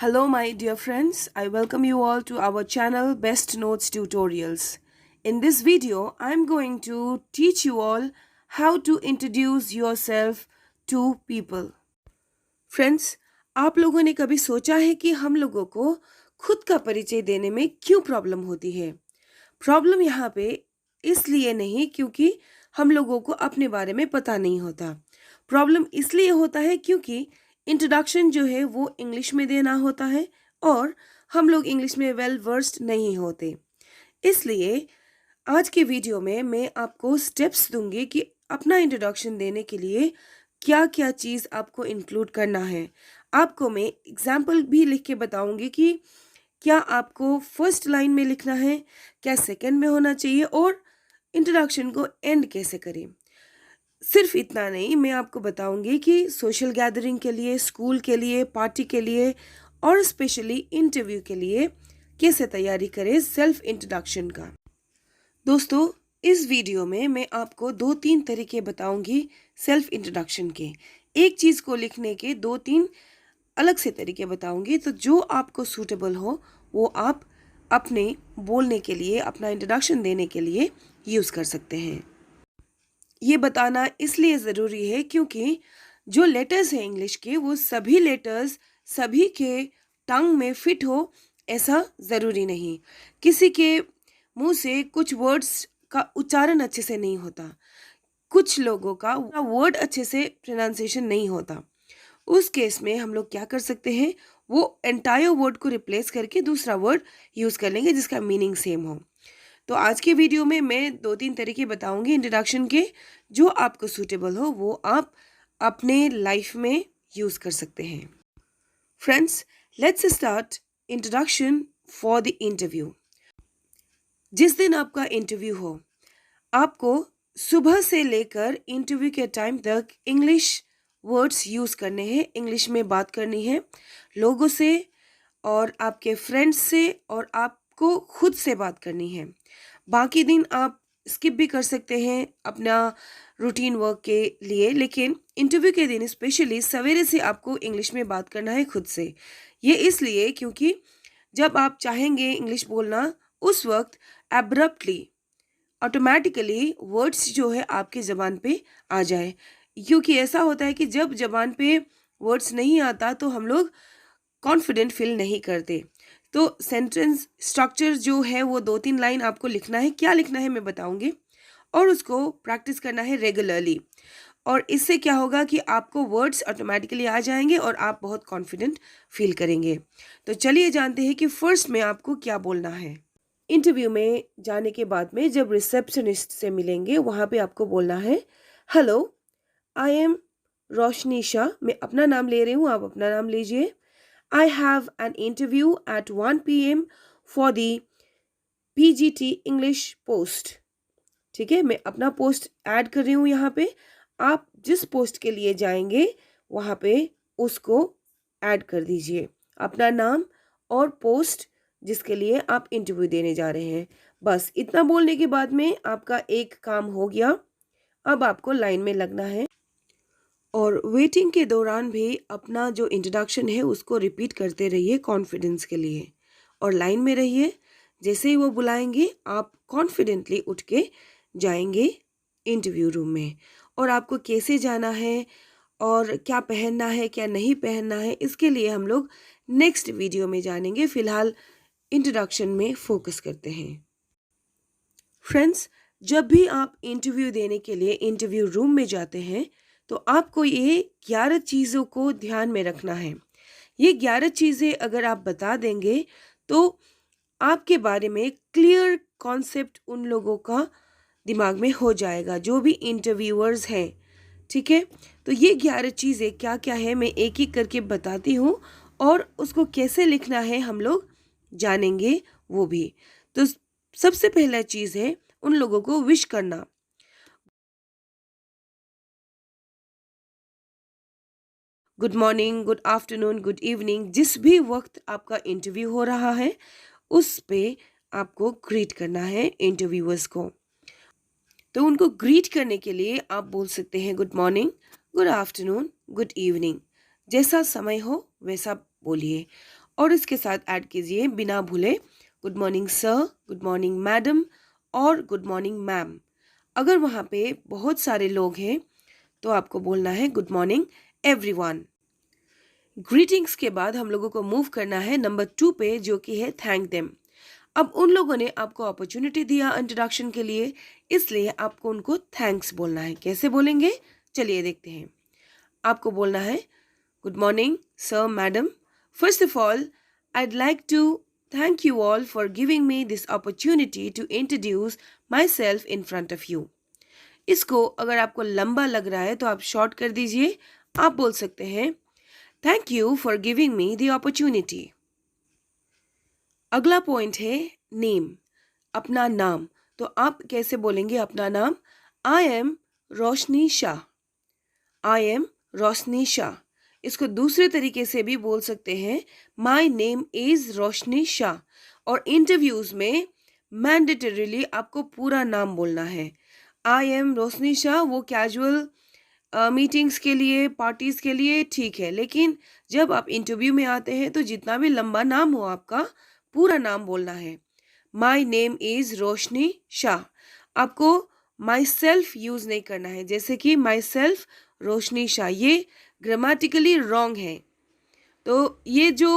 Hello, my dear friends. I welcome you all to our channel Best Notes Tutorials. In this video, I'm going to teach you all how to introduce yourself to people. Friends, आप लोगों ने कभी सोचा है कि हम लोगों को खुद का परिचय देने में क्यों प्रॉब्लम होती है? प्रॉब्लम यहाँ पे इसलिए नहीं क्योंकि हम लोगों को अपने बारे में पता नहीं होता। प्रॉब्लम इसलिए होता है क्योंकि इंट्रोडक्शन जो है वो इंग्लिश में देना होता है और हम लोग इंग्लिश में वेल वर्स्ड नहीं होते। इसलिए आज के वीडियो में मैं आपको स्टेप्स दूंगी कि अपना इंट्रोडक्शन देने के लिए क्या क्या चीज़ आपको इंक्लूड करना है। आपको मैं एग्जाम्पल भी लिख के बताऊंगी कि क्या आपको फर्स्ट लाइन में लिखना है, क्या सेकंड में होना चाहिए और इंट्रोडक्शन को एंड कैसे करें। सिर्फ इतना नहीं, मैं आपको बताऊंगी कि सोशल गैदरिंग के लिए, स्कूल के लिए, पार्टी के लिए और स्पेशली इंटरव्यू के लिए कैसे तैयारी करें सेल्फ इंट्रोडक्शन का। दोस्तों, इस वीडियो में मैं आपको 2-3 तरीके बताऊंगी सेल्फ इंट्रोडक्शन के। एक चीज़ को लिखने के 2-3 अलग से तरीके बताऊंगी, तो जो आपको सूटेबल हो वो आप अपने बोलने के लिए, अपना इंट्रोडक्शन देने के लिए यूज़ कर सकते हैं। ये बताना इसलिए ज़रूरी है क्योंकि जो लेटर्स हैं इंग्लिश के, वो सभी लेटर्स सभी के टंग में फिट हो ऐसा ज़रूरी नहीं। किसी के मुंह से कुछ वर्ड्स का उच्चारण अच्छे से नहीं होता, कुछ लोगों का वर्ड अच्छे से प्रोनाउंसिएशन नहीं होता। उस केस में हम लोग क्या कर सकते हैं, वो एंटायर वर्ड को रिप्लेस करके दूसरा वर्ड यूज़ कर लेंगे जिसका मीनिंग सेम हो। तो आज के वीडियो में मैं 2-3 तरीके बताऊंगी इंट्रोडक्शन के, जो आपको सूटेबल हो वो आप अपने लाइफ में यूज़ कर सकते हैं। Friends, let's start introduction for the interview. जिस दिन आपका इंटरव्यू हो, आपको सुबह से लेकर इंटरव्यू के टाइम तक इंग्लिश वर्ड्स यूज़ करने हैं, इंग्लिश में बात करनी है लोगों से और आपके फ्रेंड्स से, और आपको खुद से बात करनी है। बाकी दिन आप स्किप भी कर सकते हैं अपना रूटीन वर्क के लिए, लेकिन इंटरव्यू के दिन स्पेशली सवेरे से आपको इंग्लिश में बात करना है खुद से। ये इसलिए क्योंकि जब आप चाहेंगे इंग्लिश बोलना, उस वक्त एब्रप्टली ऑटोमेटिकली वर्ड्स जो है आपके ज़बान पे आ जाए। क्योंकि ऐसा होता है कि जब ज़बान पे वर्ड्स नहीं आता तो हम लोग कॉन्फिडेंट फील नहीं करते। तो सेंटेंस स्ट्रक्चर जो है वो 2-3 लाइन आपको लिखना है। क्या लिखना है मैं बताऊंगी, और उसको प्रैक्टिस करना है रेगुलरली। और इससे क्या होगा कि आपको वर्ड्स ऑटोमेटिकली आ जाएंगे और आप बहुत कॉन्फिडेंट फील करेंगे। तो चलिए जानते हैं कि फर्स्ट में आपको क्या बोलना है। इंटरव्यू में जाने के बाद में जब रिसेप्शनिस्ट से मिलेंगे, वहाँ पे आपको बोलना है, hello, I am Roshni Shah. मैं अपना नाम ले रही हूँ, आप अपना नाम लीजिए। I have an interview at 1 p.m. for the PGT English post. ठीक है, मैं अपना पोस्ट ऐड कर रही हूँ यहाँ पे। आप जिस पोस्ट के लिए जाएंगे वहाँ पे उसको ऐड कर दीजिए, अपना नाम और पोस्ट जिसके लिए आप इंटरव्यू देने जा रहे हैं। बस इतना बोलने के बाद में आपका एक काम हो गया। अब आपको लाइन में लगना है और वेटिंग के दौरान भी अपना जो इंट्रोडक्शन है उसको रिपीट करते रहिए कॉन्फिडेंस के लिए, और लाइन में रहिए। जैसे ही वो बुलाएंगे आप कॉन्फिडेंटली उठ के जाएंगे इंटरव्यू रूम में। और आपको कैसे जाना है और क्या पहनना है क्या नहीं पहनना है, इसके लिए हम लोग नेक्स्ट वीडियो में जानेंगे। फिलहाल इंट्रोडक्शन में फोकस करते हैं। फ्रेंड्स, जब भी आप इंटरव्यू देने के लिए इंटरव्यू रूम में जाते हैं तो आपको ये 11 चीज़ों को ध्यान में रखना है। ये 11 चीज़ें अगर आप बता देंगे तो आपके बारे में क्लियर कॉन्सेप्ट उन लोगों का दिमाग में हो जाएगा जो भी इंटरव्यूअर्स हैं। ठीक है, तो ये 11 चीज़ें क्या क्या है मैं एक एक करके बताती हूँ, और उसको कैसे लिखना है हम लोग जानेंगे वो भी। तो सबसे पहला चीज़ है उन लोगों को विश करना। Good morning, good afternoon, good evening, जिस भी वक्त आपका इंटरव्यू हो रहा है उस पे आपको ग्रीट करना है इंटरव्यूअर्स को। तो उनको ग्रीट करने के लिए आप बोल सकते हैं good morning, good afternoon, good evening, जैसा समय हो वैसा बोलिए। और इसके साथ ऐड कीजिए बिना भूले good morning sir, good morning madam और गुड मॉर्निंग मैम। अगर वहाँ पे बहुत सारे लोग हैं तो आपको बोलना है गुड मॉर्निंग एवरीवन। ग्रीटिंग्स के बाद हम लोगों को मूव करना है नंबर 2 पे, जो कि है थैंक देम। अब उन लोगों ने आपको अपॉर्चुनिटी दिया इंट्रोडक्शन के लिए, इसलिए आपको उनको थैंक्स बोलना है। कैसे बोलेंगे चलिए देखते हैं। आपको बोलना है good morning sir madam, first of all I'd like to thank you all for giving me this opportunity to introduce myself in front of you। इसको अगर आपको लंबा लग रहा है तो आप शॉर्ट कर दीजिए। आप बोल सकते हैं thank you for giving me the opportunity. अगला पॉइंट है नेम, अपना नाम। तो आप कैसे बोलेंगे अपना नाम? I am Roshni Shah, I am Roshni Shah. इसको दूसरे तरीके से भी बोल सकते हैं my name is Roshni Shah. और इंटरव्यूज में मैंडेटरीली आपको पूरा नाम बोलना है। आई एम रोशनी शाह वो कैजुअल मीटिंग्स के लिए, पार्टीज के लिए ठीक है, लेकिन जब आप इंटरव्यू में आते हैं तो जितना भी लंबा नाम हो आपका पूरा नाम बोलना है। माई नेम इज रोशनी शाह। आपको माई सेल्फ यूज नहीं करना है, जैसे कि माई सेल्फ रोशनी शाह, ये ग्रामेटिकली रॉन्ग है। तो ये जो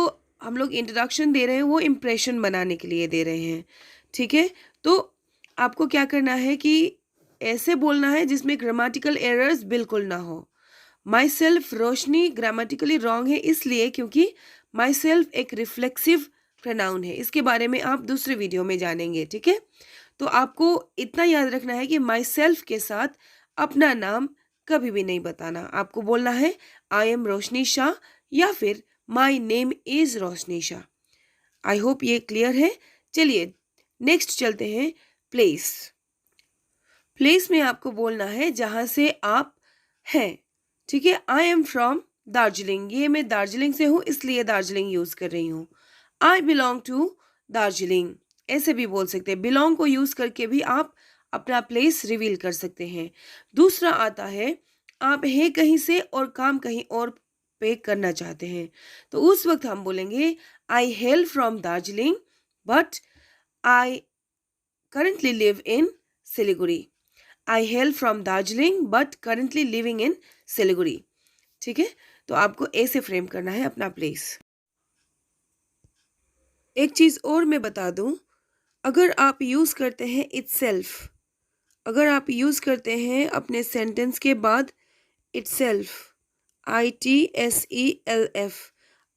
हम लोग इंट्रोडक्शन दे रहे हैं वो इम्प्रेशन बनाने के लिए दे रहे हैं, ठीक है। तो आपको क्या करना है कि ऐसे बोलना है जिसमें ग्रामेटिकल एरर्स बिल्कुल ना हो। My self Roshni grammatically wrong है इसलिए क्योंकि माई सेल्फ एक रिफ्लेक्सिव प्रोनाउन है। इसके बारे में आप दूसरे वीडियो में जानेंगे, ठीक है। तो आपको इतना याद रखना है कि माई सेल्फ के साथ अपना नाम कभी भी नहीं बताना। आपको बोलना है आई एम रोशनी शाह या फिर माई name is Roshni Shah. I hope ये क्लियर है। चलिए नेक्स्ट चलते हैं प्लेस। प्लेस में आपको बोलना है जहाँ से आप हैं, ठीक है। आई एम फ्रॉम दार्जिलिंग, ये मैं दार्जिलिंग से हूँ इसलिए दार्जिलिंग यूज कर रही हूँ। आई बिलोंग टू दार्जिलिंग, ऐसे भी बोल सकते हैं। बिलोंग को यूज करके भी आप अपना प्लेस रिवील कर सकते हैं। दूसरा आता है आप हैं कहीं से और काम कहीं और पे करना चाहते हैं, तो उस वक्त हम बोलेंगे I hail from Darjeeling but I currently live in Siliguri. I hail from Darjeeling but currently living in Siliguri, ठीक है। तो आपको ऐसे फ्रेम करना है अपना प्लेस। एक चीज और मैं बता दूं, अगर आप यूज करते हैं इटसेल्फ, अगर आप यूज करते हैं अपने सेंटेंस के बाद इटसेल्फ, ITSELF,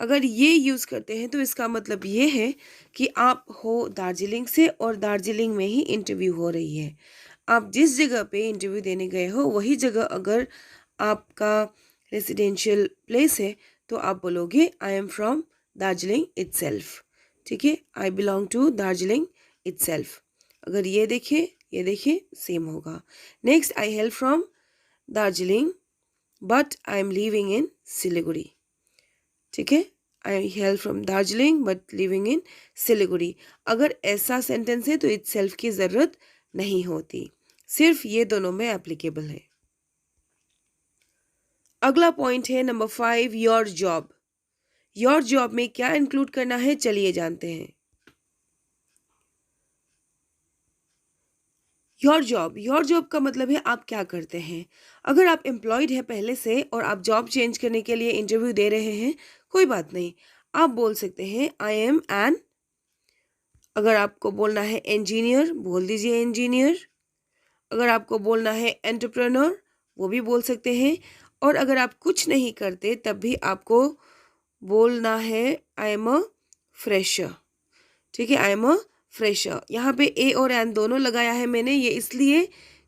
अगर ये यूज करते हैं तो इसका मतलब ये है कि आप हो दार्जिलिंग से और दार्जिलिंग में ही इंटरव्यू हो रही है। आप जिस जगह पे इंटरव्यू देने गए हो वही जगह अगर आपका रेसिडेंशियल प्लेस है तो आप बोलोगे I am from Darjeeling itself, ठीक है। I belong to Darjeeling itself. अगर ये देखिए सेम होगा। Next I hail from Darjeeling but I am living in Siliguri, ठीक है। I hail from Darjeeling but living in Siliguri. अगर ऐसा सेंटेंस है तो इटसेल्फ की जरूरत नहीं होती, सिर्फ ये दोनों में एप्लीकेबल है। अगला पॉइंट है number 5, your job. Your job में क्या इंक्लूड करना है चलिए जानते हैं। योर जॉब का मतलब है आप क्या करते हैं। अगर आप एम्प्लॉयड है पहले से और आप जॉब चेंज करने के लिए इंटरव्यू दे रहे हैं, कोई बात नहीं, आप बोल सकते हैं आई एम एन। अगर आपको बोलना है इंजीनियर बोल दीजिए इंजीनियर। अगर आपको बोलना है एंटरप्रेन्योर वो भी बोल सकते हैं। और अगर आप कुछ नहीं करते तब भी आपको बोलना है आई एम अ फ्रेशर, ठीक है। आई एम अ फ्रेशर। यहाँ पे ए और एन दोनों लगाया है मैंने, ये इसलिए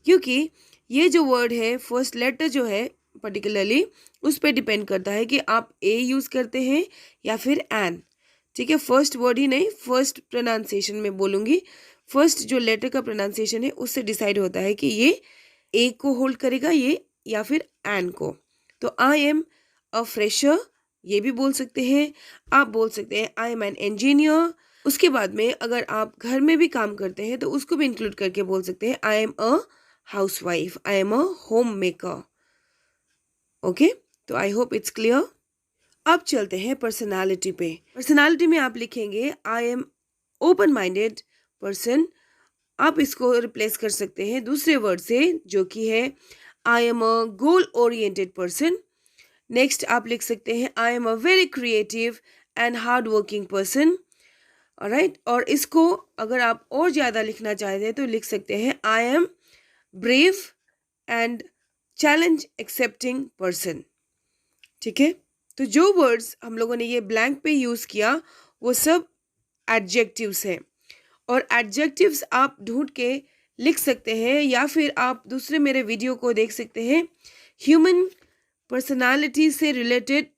क्योंकि ये जो वर्ड है फर्स्ट लेटर जो है पर्टिकुलरली उस पर डिपेंड करता है कि आप ए यूज़ करते हैं या फिर एन, ठीक है। फर्स्ट वर्ड ही नहीं, फर्स्ट प्रोनाउंसिएशन में बोलूँगी। फर्स्ट जो लेटर का प्रोनाउंसिएशन है उससे डिसाइड होता है कि ये ए को होल्ड करेगा ये या फिर एन को। तो आई एम अ फ्रेशर ये भी बोल सकते हैं। आप बोल सकते हैं आई एम एन इंजीनियर। उसके बाद में अगर आप घर में भी काम करते हैं तो उसको भी इंक्लूड करके बोल सकते हैं आई am a housewife, I am a home maker. Okay, तो आई होप इट्स क्लियर। अब चलते हैं पर्सनालिटी पे। पर्सनालिटी में आप लिखेंगे I am open minded person. आप इसको रिप्लेस कर सकते हैं दूसरे वर्ड से जो कि है आई am a goal oriented person. Next आप लिख सकते हैं आई am a very creative and hard working person. Alright, और इसको अगर आप और ज़्यादा लिखना चाहते हैं तो लिख सकते हैं I am brave and challenge accepting person. ठीक है, तो जो वर्ड्स हम लोगों ने ये ब्लैंक पे यूज़ किया वो सब एडजेक्टिव्स हैं, और एडजेक्टिव्स आप ढूंढ के लिख सकते हैं या फिर आप दूसरे मेरे वीडियो को देख सकते हैं। ह्यूमन पर्सनालिटी से रिलेटेड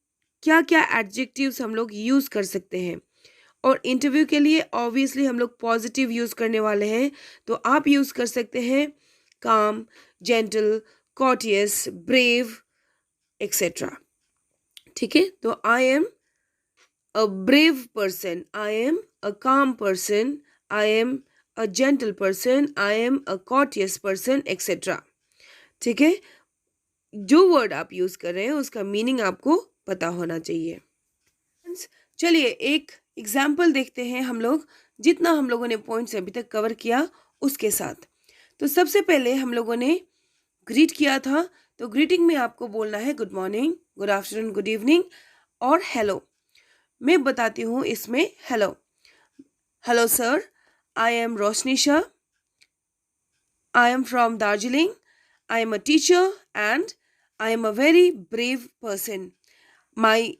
क्या क्या एडजेक्टिव्स हम लोग यूज़ कर सकते हैं, और इंटरव्यू के लिए ऑब्वियसली हम लोग पॉजिटिव यूज़ करने वाले हैं, तो आप यूज़ कर सकते हैं काम, जेंटल, कॉटियस, ब्रेव एक्सेट्रा। ठीक है, तो आई am a brave person, I am अ काम person, I am a gentle person, I am a cautious person etcetera. ठीक है, जो वर्ड आप यूज़ कर रहे हैं उसका मीनिंग आपको पता होना चाहिए। चलिए एक एग्जाम्पल देखते हैं हम लोग, जितना हम लोगों ने पॉइंट्स अभी तक कवर किया उसके साथ। तो सबसे पहले हम लोगों ने ग्रीट किया था, तो ग्रीटिंग में आपको बोलना है good morning, good afternoon, good evening और हेलो। मैं बताती हूँ इसमें hello. Hello sir, I am Roshni Shah, I am from Darjeeling, I am a teacher and I am a very brave person, my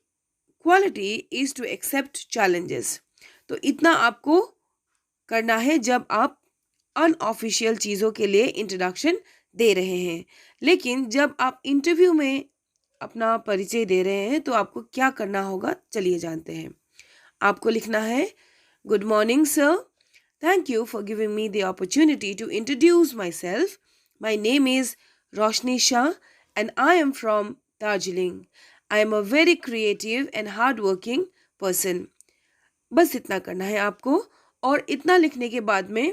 quality is to accept challenges. तो इतना आपको करना है जब आप अनऑफिशियल चीज़ों के लिए इंट्रोडक्शन दे रहे हैं। लेकिन जब आप इंटरव्यू में अपना परिचय दे रहे हैं तो आपको क्या करना होगा, चलिए जानते हैं। आपको लिखना है good morning sir, thank you for giving me the opportunity to introduce myself, my name is Roshni Shah and I am from Darjeeling, I am a very creative and hard working person. बस इतना करना है आपको। और इतना लिखने के बाद में,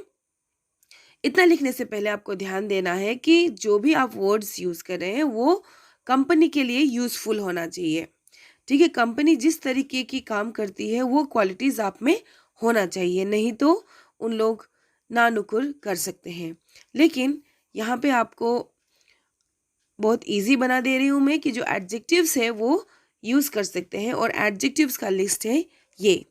इतना लिखने से पहले आपको ध्यान देना है कि जो भी आप वर्ड्स यूज़ कर रहे हैं वो कंपनी के लिए यूज़फुल होना चाहिए। ठीक है, कंपनी जिस तरीके की काम करती है वो क्वालिटीज़ आप में होना चाहिए, नहीं तो उन लोग नानुकुर कर सकते हैं। लेकिन यहाँ पे आपको बहुत इजी बना दे रही हूँ मैं कि जो एडजेक्टिव्स है वो यूज़ कर सकते हैं, और एडजेक्टिव्स का लिस्ट है ये।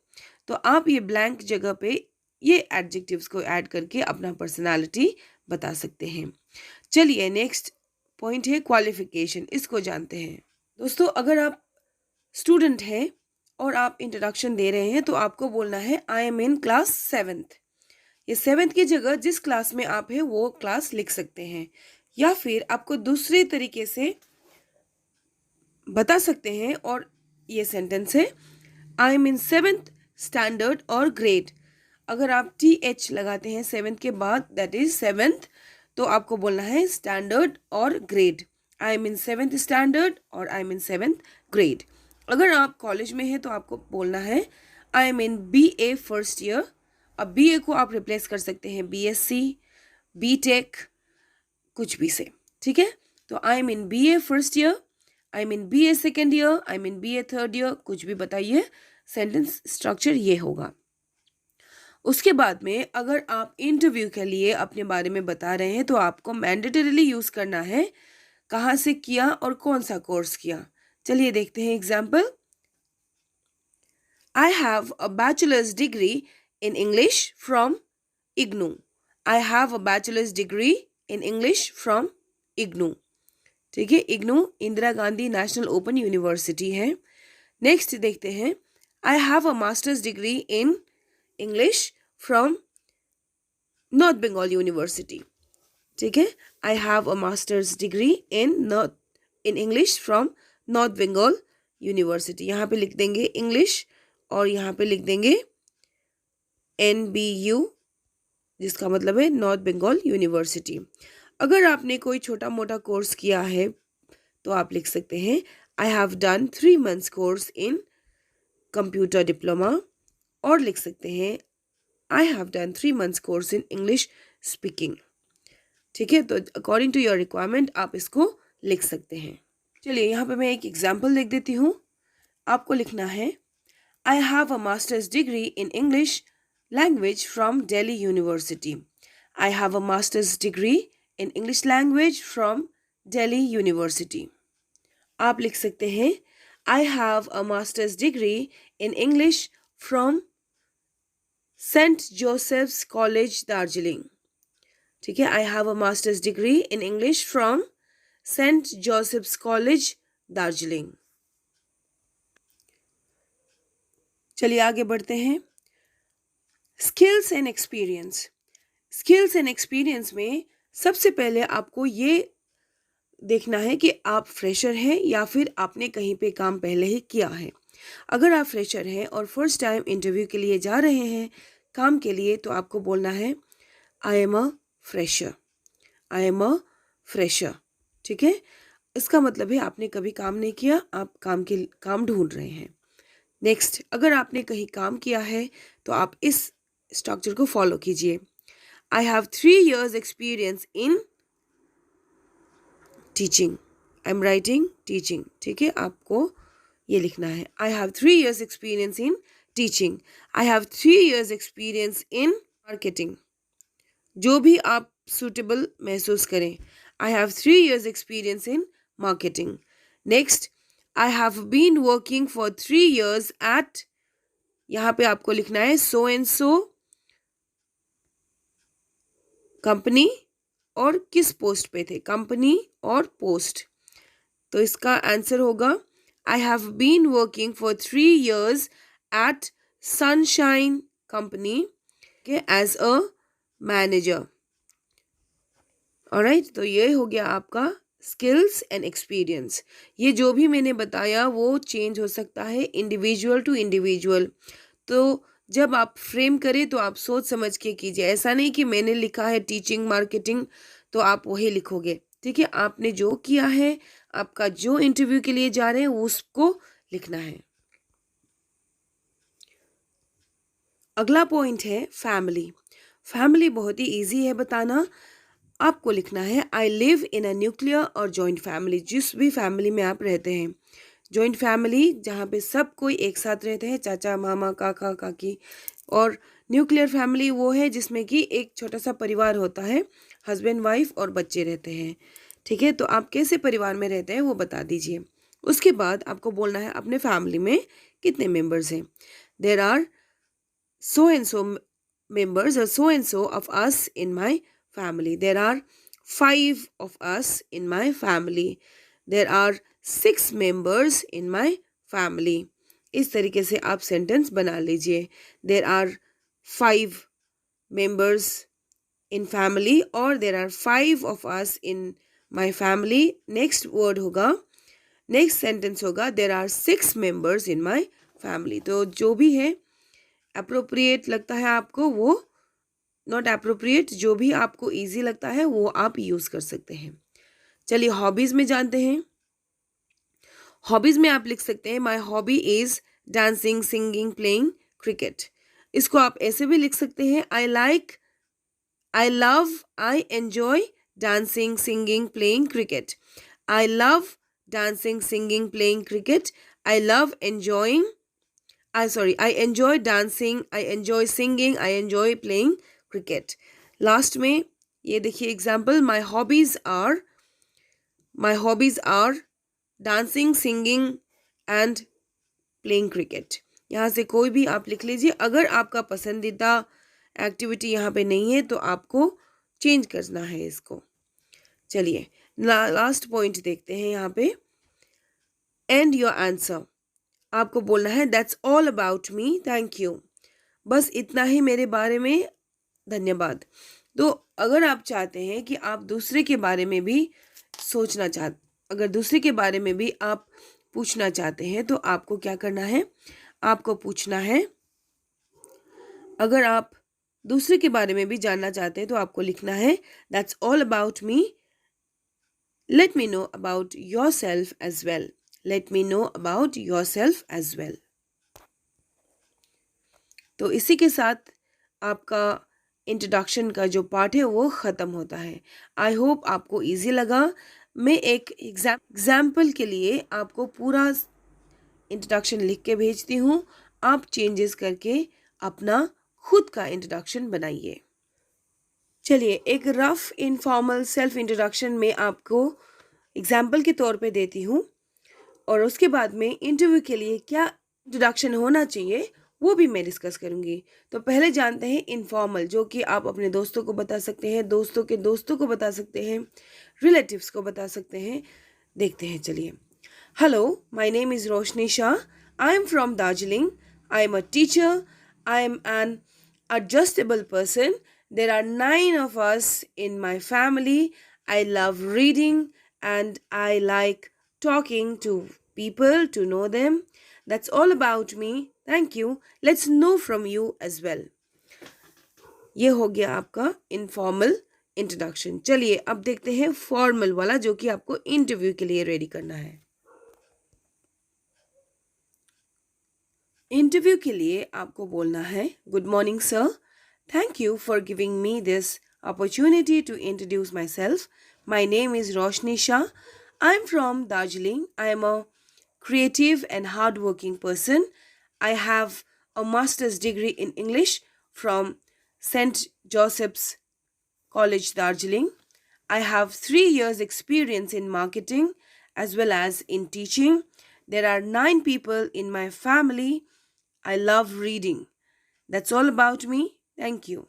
तो आप ये ब्लैंक जगह पे ये एडजेक्टिव्स को ऐड करके अपना पर्सनालिटी बता सकते हैं। चलिए नेक्स्ट पॉइंट है क्वालिफिकेशन, इसको जानते हैं। दोस्तों अगर आप स्टूडेंट हैं और आप इंट्रोडक्शन दे रहे हैं तो आपको बोलना है I am in class 7th। ये 7th की जगह जिस क्लास में आप हैं वो क्लास लिख सकते हैं, या फिर आपको दूसरे तरीके से बता सकते हैं। और ये सेंटेंस है I am in 7th standard और ग्रेड। अगर आप TH लगाते हैं 7th के बाद, दैट इज 7th, तो आपको बोलना है स्टैंडर्ड और grade. I am in 7th standard और I am in 7th grade. अगर आप कॉलेज में हैं तो आपको बोलना है I am in BA first year. अब BA को आप रिप्लेस कर सकते हैं BSc, BTech, कुछ भी से। ठीक है, तो I am in BA first year, I am in BA second year, I am in BA third year, कुछ भी बताइए। सेंटेंस स्ट्रक्चर ये होगा। उसके बाद में अगर आप इंटरव्यू के लिए अपने बारे में बता रहे हैं तो आपको मैंडेटरीली यूज़ करना है कहाँ से किया और कौन सा कोर्स किया। चलिए देखते हैं example. I have a bachelor's degree in English from IGNOU. I have a bachelor's degree in English from IGNOU. ठीक है, IGNOU Indira Gandhi National Open University है। नेक्स्ट देखते हैं, I have a master's degree in English from North Bengal University. ठीक है, I have a master's degree in English from North Bengal University. यहाँ पे लिख देंगे इंग्लिश और यहाँ पे लिख देंगे NBU, जिसका मतलब है नॉर्थ बंगाल यूनिवर्सिटी। अगर आपने कोई छोटा मोटा कोर्स किया है तो आप लिख सकते हैं I have done 3 months course in computer diploma, और लिख सकते हैं I have done 3 months course in English speaking. ठीक है, तो अकॉर्डिंग टू योर रिक्वायरमेंट आप इसको लिख सकते हैं। चलिए यहाँ पे मैं एक एग्जाम्पल लिख देती हूँ। आपको लिखना है I have a master's degree in English language from Delhi University. I have a master's degree in English language from Delhi University. आप लिख सकते हैं I have a master's degree in English from Saint Joseph's College Darjeeling. ठीक है, I have a master's degree in English from Saint Joseph's College Darjeeling. चलिए आगे बढ़ते हैं। Skills and experience. Skills and experience में सबसे पहले आपको ये देखना है कि आप फ्रेशर हैं या फिर आपने कहीं पे काम पहले ही किया है। अगर आप फ्रेशर हैं और फर्स्ट टाइम इंटरव्यू के लिए जा रहे हैं काम के लिए, तो आपको बोलना है आई am a fresher. I am a fresher. ठीक है, इसका मतलब है आपने कभी काम नहीं किया, आप काम ढूंढ रहे हैं। नेक्स्ट, अगर आपने कहीं काम किया है तो आप इस स्ट्रक्चर को फॉलो कीजिए। I have 3 years experience in teaching. I am writing teaching. ठीक है, आपको ये लिखना है I have 3 years experience in teaching. I have 3 years experience in marketing. जो भी आप सुटेबल महसूस करें। I have 3 years experience in marketing. Next, I have been working for 3 years at, यहाँ पे आपको लिखना है सो एंड सो कंपनी, और किस पोस्ट पे थे, कंपनी और पोस्ट। तो इसका आंसर होगा I have been working for 3 years at Sunshine company as a manager. Alright, तो ये हो गया आपका स्किल्स एंड एक्सपीरियंस। ये जो भी मैंने बताया वो चेंज हो सकता है इंडिविजुअल टू इंडिविजुअल। तो जब आप फ्रेम करें तो आप सोच समझ के कीजिए। ऐसा नहीं कि मैंने लिखा है टीचिंग मार्केटिंग तो आप वही लिखोगे। ठीक है, आपने जो किया है, आपका जो इंटरव्यू के लिए जा रहे हैं उसको लिखना है। अगला पॉइंट है फैमिली। फैमिली बहुत ही इजी है बताना। आपको लिखना है I live in a nuclear और जॉइंट फैमिली। जिस भी फैमिली में आप रहते हैं, जॉइंट फैमिली जहाँ पे सब कोई एक साथ रहते हैं, चाचा मामा काका काकी। और न्यूक्लियर फैमिली वो है जिसमें कि एक छोटा सा परिवार होता है, हस्बैंड वाइफ और बच्चे रहते हैं। ठीक है, तो आप कैसे परिवार में रहते हैं वो बता दीजिए। उसके बाद आपको बोलना है अपने फैमिली में कितने मेंबर्स हैं। There are so and so members or so and so of us in my family. There are 5 of us in my family. There are 6 members in my family. इस तरीके से आप सेंटेंस बना लीजिए। There are 5 members in family और there are 5 of us in my family. Next word होगा, next sentence होगा there are 6 members in my family. तो जो भी है अप्रोप्रिएट लगता है आपको वो, नॉट अप्रोप्रिएट, जो भी आपको इजी लगता है वो आप यूज़ कर सकते हैं। चलिए हॉबीज़ में जानते हैं। हॉबीज़ में आप लिख सकते हैं my hobby is dancing singing playing cricket. इसको आप ऐसे भी लिख सकते हैं I like, I love, I enjoy dancing singing playing cricket. I love dancing singing playing cricket. I love enjoying, I enjoy dancing, I enjoy singing, I enjoy playing cricket. Last में ये देखिए example, my hobbies are dancing, singing and playing cricket. यहाँ से कोई भी आप लिख लीजिए। अगर आपका पसंदीदा एक्टिविटी यहाँ पे नहीं है तो आपको चेंज करना है इसको। चलिए लास्ट पॉइंट देखते हैं यहाँ पे, एंड योर आंसर। आपको बोलना है that's all about me, thank you. बस इतना ही मेरे बारे में, धन्यवाद। तो अगर आप चाहते हैं कि आप दूसरे के बारे में भी अगर दूसरे के बारे में भी आप पूछना चाहते हैं तो आपको क्या करना है, आपको पूछना है, अगर आप दूसरे के बारे में भी जानना चाहते हैं तो आपको लिखना है that's all about me, let me know about yourself as well. Let me know about yourself as well. तो इसी के साथ आपका इंट्रोडक्शन का जो पार्ट है वो ख़त्म होता है। आई होप आपको इजी लगा। मैं एक एग्जाम्पल के लिए आपको पूरा इंट्रोडक्शन लिख के भेजती हूँ, आप चेंजेस करके अपना खुद का इंट्रोडक्शन बनाइए। चलिए एक रफ इनफॉर्मल सेल्फ इंट्रोडक्शन में आपको एग्जाम्पल के तौर पे देती हूँ, और उसके बाद में इंटरव्यू के लिए क्या इंट्रोडक्शन होना चाहिए वो भी मैं डिस्कस करूँगी। तो पहले जानते हैं इनफॉर्मल, जो कि आप अपने दोस्तों को बता सकते हैं, दोस्तों के दोस्तों को बता सकते हैं, रिलेटिव्स को बता सकते हैं। देखते हैं चलिए। Hello, my name is Roshni Shah, I am from Darjeeling, I am a teacher, I am an adjustable person. There are 9 of us in my family. I love reading and I like talking to people to know them. That's all about me. Thank you. Let's know from you as well. ये हो गया आपका informal introduction. चलिए अब देखते हैं formal वाला, जो कि आपको इंटरव्यू के लिए रेडी करना है। इंटरव्यू के लिए आपको बोलना है, good morning sir, thank you for giving me this opportunity to introduce myself. My name is Roshni Shah. I am from Darjeeling. I am a creative and hardworking person. I have a master's degree in English from St. Joseph's College, Darjeeling. I have 3 years experience in marketing as well as in teaching. There are 9 people in my family. I love reading. That's all about me. Thank you.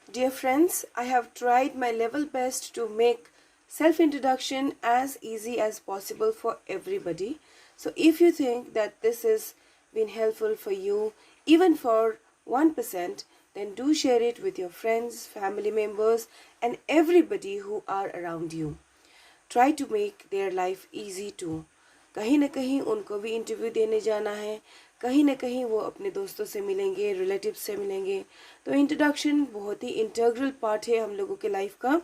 Dear friends, I have tried my level best to make self-introduction as easy as possible for everybody. So if you think that this has been helpful for you, even for 1%, then do share it with your friends, family members, and everybody who are around you. Try to make their life easy too. कहीं ना कहीं उनको भी interview देने जाना है, कहीं ना कहीं वो अपने दोस्तों से मिलेंगे, रिलेटिव्स से मिलेंगे। तो इंट्रोडक्शन बहुत ही इंटीग्रल पार्ट है हम लोगों के लाइफ का।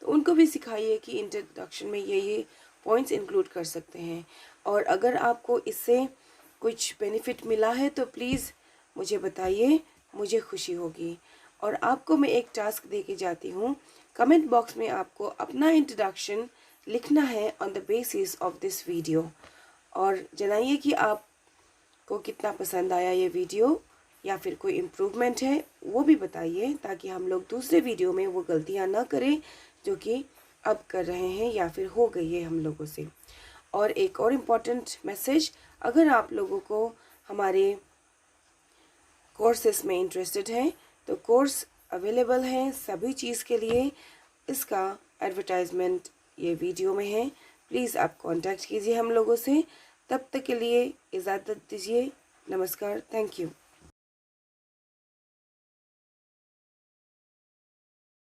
तो उनको भी सिखाइए कि इंट्रोडक्शन में ये पॉइंट्स इंक्लूड कर सकते हैं। और अगर आपको इससे कुछ बेनिफिट मिला है तो प्लीज़ मुझे बताइए, मुझे खुशी होगी। और आपको मैं एक टास्क दे के जाती हूँ, कमेंट बॉक्स में आपको अपना इंट्रोडक्शन लिखना है on the basis of this video, और जनाइए कि आपको कितना पसंद आया ये वीडियो, या फिर कोई इम्प्रूवमेंट है वो भी बताइए, ताकि हम लोग दूसरे वीडियो में वो गलतियां ना करें जो कि अब कर रहे हैं या फिर हो गई है हम लोगों से। और एक और इम्पॉर्टेंट मैसेज, अगर आप लोगों को हमारे कोर्सेस में इंटरेस्टेड हैं तो कोर्स अवेलेबल हैं सभी चीज़ के लिए। इसका एडवर्टाइजमेंट ये वीडियो में है, प्लीज़ आप कांटेक्ट कीजिए हम लोगों से। तब तक के लिए इजाज़त दीजिए, नमस्कार, थैंक यू।